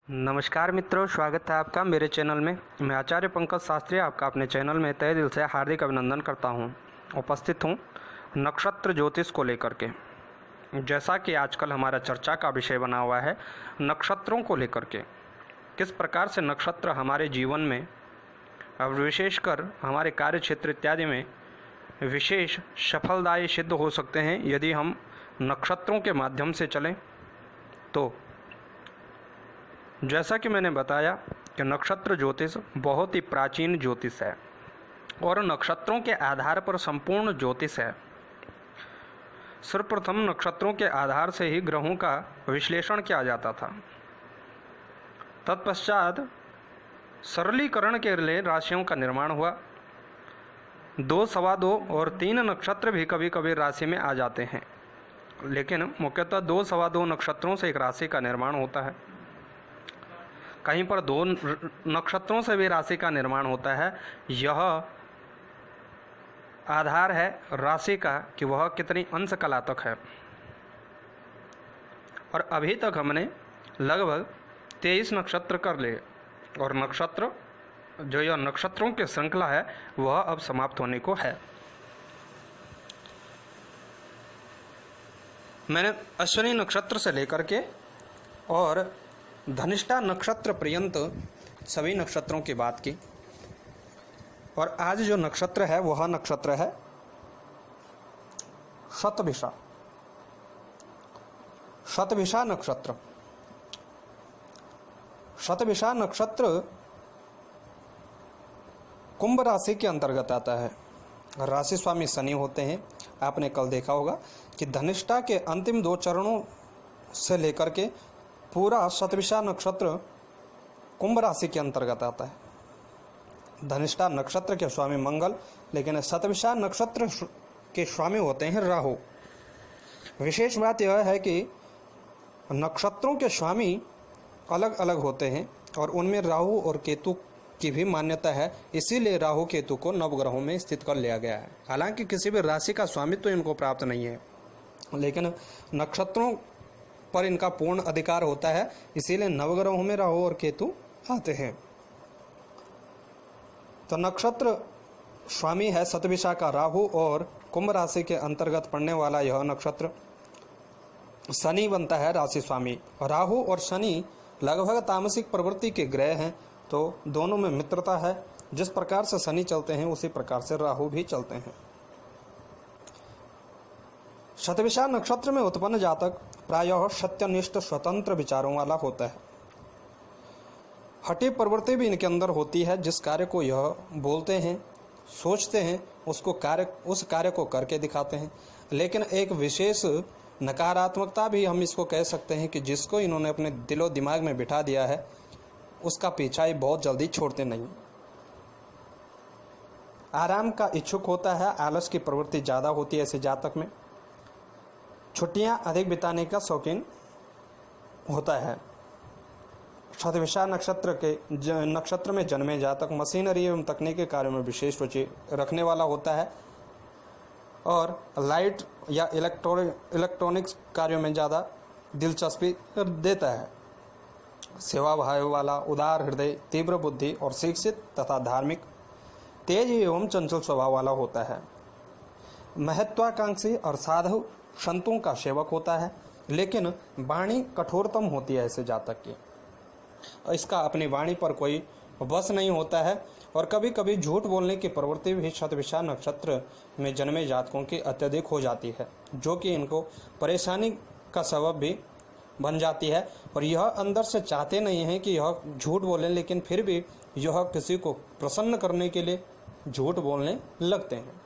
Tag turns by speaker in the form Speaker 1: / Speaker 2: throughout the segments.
Speaker 1: नमस्कार मित्रों, स्वागत है आपका मेरे चैनल में। मैं आचार्य पंकज शास्त्री आपका अपने चैनल में तहे दिल से हार्दिक अभिनंदन करता हूं। उपस्थित हूं नक्षत्र ज्योतिष को लेकर के। जैसा कि आजकल हमारा चर्चा का विषय बना हुआ है नक्षत्रों को लेकर के, किस प्रकार से नक्षत्र हमारे जीवन में और विशेषकर हमारे कार्य क्षेत्र इत्यादि में विशेष सफलदायी सिद्ध हो सकते हैं यदि हम नक्षत्रों के माध्यम से चलें। तो जैसा कि मैंने बताया कि नक्षत्र ज्योतिष बहुत ही प्राचीन ज्योतिष है और नक्षत्रों के आधार पर संपूर्ण ज्योतिष है। सर्वप्रथम नक्षत्रों के आधार से ही ग्रहों का विश्लेषण किया जाता था। तत्पश्चात सरलीकरण के लिए राशियों का निर्माण हुआ। 2, सवा 2 और 3 नक्षत्र भी कभी कभी राशि में आ जाते हैं, लेकिन मुख्यतः 2, सवा 2 नक्षत्रों से एक राशि का निर्माण होता है। कहीं पर 2 नक्षत्रों से भी राशि का निर्माण होता है। यह आधार है राशि का कि वह कितनी अंश कलात्मक है। और अभी तक हमने लगभग 23 नक्षत्र कर लिए और नक्षत्र जो यह नक्षत्रों की श्रृंखला है वह अब समाप्त होने को है। मैंने अश्विनी नक्षत्र से लेकर के और धनिष्ठा नक्षत्र पर्यंत सभी नक्षत्रों की बात की। और आज जो नक्षत्र है वह नक्षत्र है शतभिषा। शतभिषा नक्षत्र। शतभिषा नक्षत्र कुंभ राशि के अंतर्गत आता है। राशि स्वामी शनि होते हैं। आपने कल देखा होगा कि धनिष्ठा के अंतिम 2 चरणों से लेकर के पूरा शतभिषा नक्षत्र कुंभ राशि के अंतर्गत आता है। धनिष्ठा नक्षत्र के स्वामी मंगल, लेकिन शतभिषा नक्षत्र के स्वामी होते हैं राहु। विशेष बात यह है कि नक्षत्रों के स्वामी अलग अलग होते हैं और उनमें राहु और केतु की भी मान्यता है, इसीलिए राहु केतु को नवग्रहों में स्थित कर लिया गया है। हालांकि किसी भी राशि का स्वामित्व तो इनको प्राप्त नहीं है, लेकिन नक्षत्रों पर इनका पूर्ण अधिकार होता है, इसीलिए नवग्रहों में राहु और केतु आते हैं। तो नक्षत्र स्वामी है शतभिषा का राहु और कुंभ राशि के अंतर्गत पड़ने वाला यह नक्षत्र शनि बनता है राशि स्वामी। राहु और शनि लगभग तामसिक प्रवृत्ति के ग्रह हैं, तो दोनों में मित्रता है। जिस प्रकार से शनि चलते हैं उसी प्रकार से राहु भी चलते हैं। शतभिषा नक्षत्र में उत्पन्न जातक प्रायः सत्यनिष्ठ स्वतंत्र विचारों वाला होता है। हठी प्रवृत्ति भी इनके अंदर होती है। जिस कार्य को यह बोलते हैं, सोचते हैं, उस कार्य को करके दिखाते हैं। लेकिन एक विशेष नकारात्मकता भी हम इसको कह सकते हैं कि जिसको इन्होंने अपने दिलो दिमाग में बिठा दिया है उसका पीछा ये बहुत जल्दी छोड़ते नहीं। आराम का इच्छुक होता है। आलस की प्रवृत्ति ज़्यादा होती है ऐसे जातक में। छुट्टियां अधिक बिताने का शौकीन होता है। शतभिषा नक्षत्र में जन्मे जातक मशीनरी एवं तकनीकी कार्यों में विशेष रुचि रखने वाला होता है और लाइट या इलेक्ट्रॉनिक्स कार्यों में ज़्यादा दिलचस्पी देता है। सेवा भाव वाला, उदार हृदय, तीव्र बुद्धि और शिक्षित तथा धार्मिक, तेज एवं चंचल स्वभाव वाला होता है। महत्वाकांक्षी और साधु संतों का सेवक होता है, लेकिन वाणी कठोरतम होती है ऐसे जातक की। इसका अपनी वाणी पर कोई बस नहीं होता है और कभी कभी झूठ बोलने की प्रवृत्ति भी शतभिषा नक्षत्र में जन्मे जातकों की अत्यधिक हो जाती है, जो कि इनको परेशानी का सबब भी बन जाती है। और यह अंदर से चाहते नहीं हैं कि यह झूठ बोलें, लेकिन फिर भी यह किसी को प्रसन्न करने के लिए झूठ बोलने लगते हैं।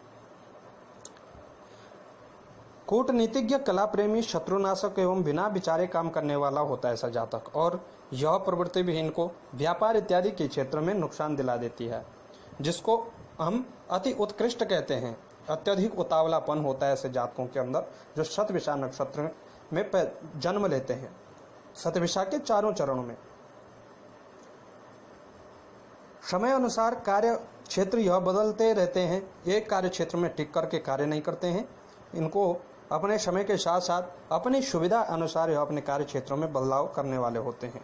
Speaker 1: कूटनीतिज्ञ, कला प्रेमी, शत्रुनाशक एवं बिना विचारे काम करने वाला होता है ऐसा जातक, और यह प्रवृत्ति भी इनको व्यापार इत्यादि के क्षेत्र में नुकसान दिला देती है, जिसको हम अति उत्कृष्ट कहते हैं। अत्यधिक उतावलापन होता है ऐसे जातकों के अंदर जो शतभिषा नक्षत्र में जन्म लेते हैं। शतभिषा के 4 चरणों में समय अनुसार कार्य क्षेत्र यह बदलते रहते हैं। एक कार्य क्षेत्र में टिक करके कार्य नहीं करते हैं। इनको अपने समय के साथ साथ अपनी सुविधा अनुसार यह अपने कार्य क्षेत्रों में बदलाव करने वाले होते हैं।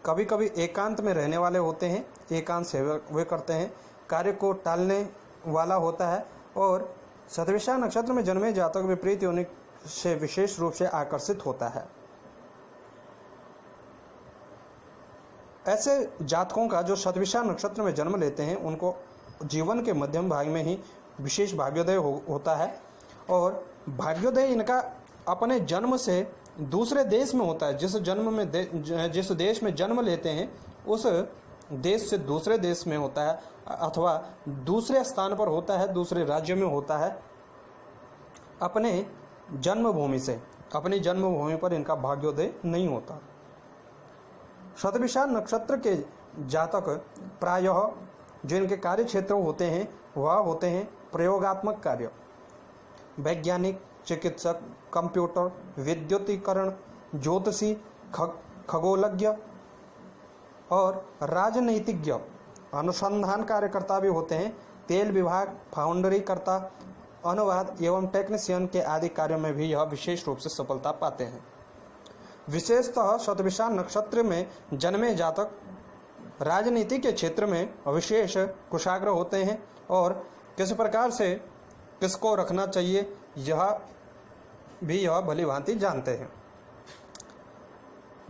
Speaker 1: कभी कभी एकांत में रहने वाले होते हैं, एकांत से वे करते हैं, कार्य को टालने वाला होता है और शतभिषा नक्षत्र में जन्मे जातक विपरीत योनि से विशेष रूप से आकर्षित होता है। ऐसे जातकों का जो शतभिषा नक्षत्र में जन्म लेते हैं उनको जीवन के मध्यम भाग में ही विशेष भाग्योदय होता है और भाग्योदय इनका अपने जन्म से दूसरे देश में होता है। जिस देश में जन्म लेते हैं उस देश से दूसरे देश में होता है अथवा दूसरे स्थान पर होता है, दूसरे राज्य में होता है। अपने जन्मभूमि से, अपनी जन्मभूमि पर इनका भाग्योदय नहीं होता। शतभिषा नक्षत्र के जातक प्रायः जो इनके कार्य क्षेत्र होते हैं वह होते हैं प्रयोगात्मक कार्य, वैज्ञानिक, चिकित्सक, कंप्यूटर, विद्युतीकरण, ज्योतिषी, खगोलज्ञ और राजनीतिज्ञ, अनुसंधान कार्यकर्ता भी होते हैं। तेल विभाग, फाउंड्री करता, अनुवाद एवं टेक्नीशियन के आदि कार्यों में भी यह विशेष रूप से सफलता पाते हैं। विशेषतः शतभिषा नक्षत्र में जन्मे जातक राजनीति के क्षेत्र में विशेष कुशाग्र होते हैं और किस प्रकार से किसको रखना चाहिए यह भली भांति जानते हैं।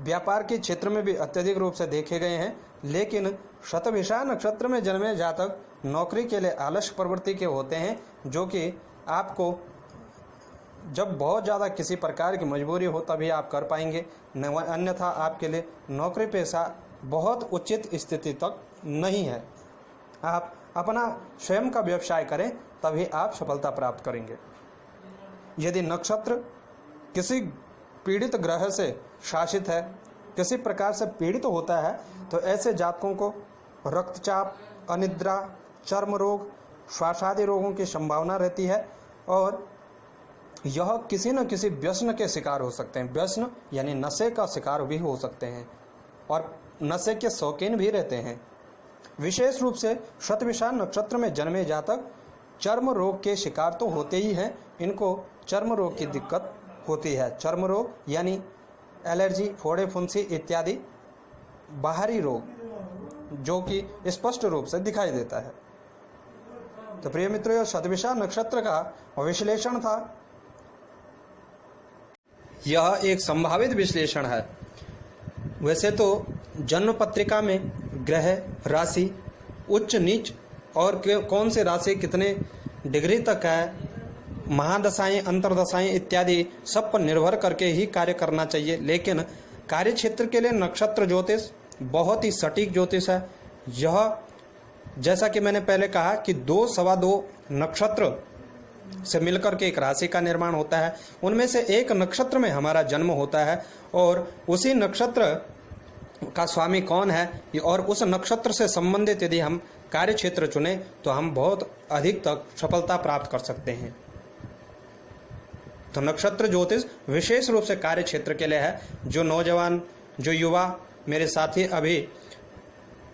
Speaker 1: व्यापार के क्षेत्र में भी अत्यधिक रूप से देखे गए हैं, लेकिन शतभिषा नक्षत्र में जन्मे जातक नौकरी के लिए आलस्य प्रवृत्ति के होते हैं, जो कि आपको जब बहुत ज़्यादा किसी प्रकार की मजबूरी हो तभी आप कर पाएंगे, अन्यथा आपके लिए नौकरी पेशा बहुत उचित स्थिति तक नहीं है। आप अपना स्वयं का व्यवसाय करें तभी आप सफलता प्राप्त करेंगे। यदि नक्षत्र किसी पीड़ित ग्रह से शासित है, किसी प्रकार से पीड़ित होता है, तो ऐसे जातकों को रक्तचाप, अनिद्रा, चर्म रोग, श्वास आदि रोगों की संभावना रहती है और यह किसी न किसी व्यसन के शिकार हो सकते हैं। व्यसन यानी नशे का शिकार भी हो सकते हैं और नशे के शौकीन भी रहते हैं। विशेष रूप से शतभिषा नक्षत्र में जन्मे जातक चर्म रोग के शिकार तो होते ही हैं, इनको चर्म रोग की दिक्कत होती है। चर्म रोग यानी एलर्जी, फोड़े फुंसी इत्यादि बाहरी रोग जो कि स्पष्ट रूप से दिखाई देता है। तो प्रिय मित्रों, यह शतभिषा नक्षत्र का विश्लेषण था। यह एक संभावित विश्लेषण है। वैसे तो जन्म पत्रिका में ग्रह, राशि, उच्च नीच और कौन से राशि कितने डिग्री तक है, महादशाएं, अंतरदशाएं इत्यादि सब पर निर्भर करके ही कार्य करना चाहिए। लेकिन कार्य क्षेत्र के लिए नक्षत्र ज्योतिष बहुत ही सटीक ज्योतिष है। यह जैसा कि मैंने पहले कहा कि 2 सवा 2 नक्षत्र से मिलकर के एक राशि का निर्माण होता है। उनमें से एक नक्षत्र में हमारा जन्म होता है और उसी नक्षत्र का स्वामी कौन है और उस नक्षत्र से संबंधित यदि हम कार्य क्षेत्र चुने तो हम बहुत अधिक तक सफलता प्राप्त कर सकते हैं। तो नक्षत्र ज्योतिष विशेष रूप से कार्य क्षेत्र के लिए है। जो नौजवान, जो युवा मेरे साथी अभी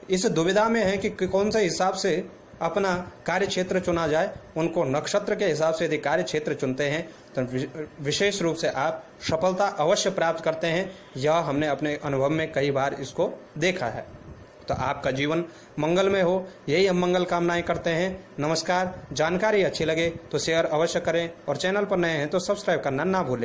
Speaker 1: इस दुविधा में है कि कौन से हिसाब से अपना कार्य क्षेत्र चुना जाए, उनको नक्षत्र के हिसाब से यदि कार्य क्षेत्र चुनते हैं तो विशेष रूप से आप सफलता अवश्य प्राप्त करते हैं। यह हमने अपने अनुभव में कई बार इसको देखा है। तो आपका जीवन मंगलमय हो, यही हम मंगल कामनाएं करते हैं। नमस्कार। जानकारी अच्छी लगे तो शेयर अवश्य करें और चैनल पर नए हैं तो सब्सक्राइब करना ना भूलें।